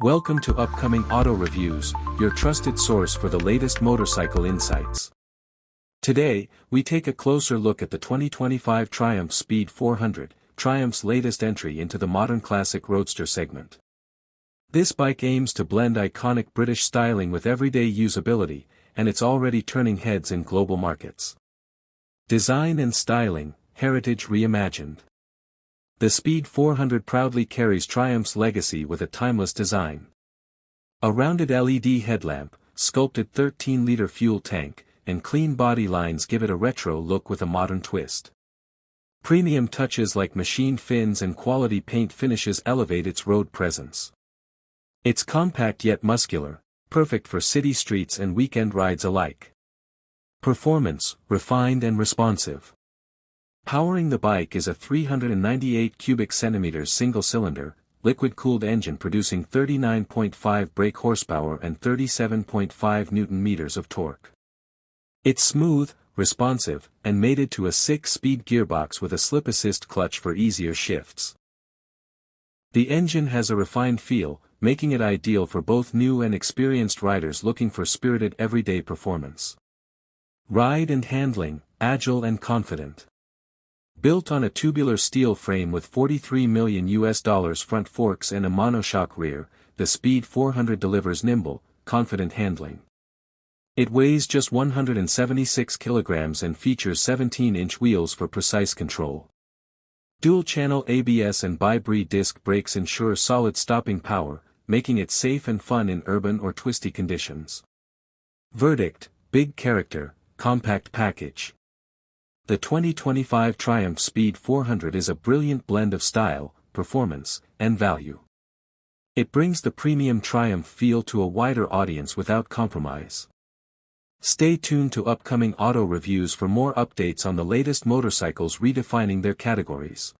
Welcome to Upcoming Auto Reviews, your trusted source for the latest motorcycle insights. Today, we take a closer look at the 2025 Triumph Speed 400, Triumph's latest entry into the modern classic roadster segment. This bike aims to blend iconic British styling with everyday usability, and it's already turning heads in global markets. Design and styling, heritage reimagined. The Speed 400 proudly carries Triumph's legacy with a timeless design. A rounded LED headlamp, sculpted 13-liter fuel tank, and clean body lines give it a retro look with a modern twist. Premium touches like machined fins and quality paint finishes elevate its road presence. It's compact yet muscular, perfect for city streets and weekend rides alike. Performance, refined and responsive. Powering the bike is a 398 cubic centimeters single-cylinder, liquid-cooled engine producing 39.5 brake horsepower and 37.5 Nm of torque. It's smooth, responsive, and mated to a 6-speed gearbox with a slip-assist clutch for easier shifts. The engine has a refined feel, making it ideal for both new and experienced riders looking for spirited everyday performance. Ride and handling, agile and confident. Built on a tubular steel frame with $43 million front forks and a monoshock rear, the Speed 400 delivers nimble, confident handling. It weighs just 176 kilograms and features 17-inch wheels for precise control. Dual-channel ABS and bi-brake disc brakes ensure solid stopping power, making it safe and fun in urban or twisty conditions. Verdict: big character, compact package. The 2025 Triumph Speed 400 is a brilliant blend of style, performance, and value. It brings the premium Triumph feel to a wider audience without compromise. Stay tuned to upcoming auto reviews for more updates on the latest motorcycles redefining their categories.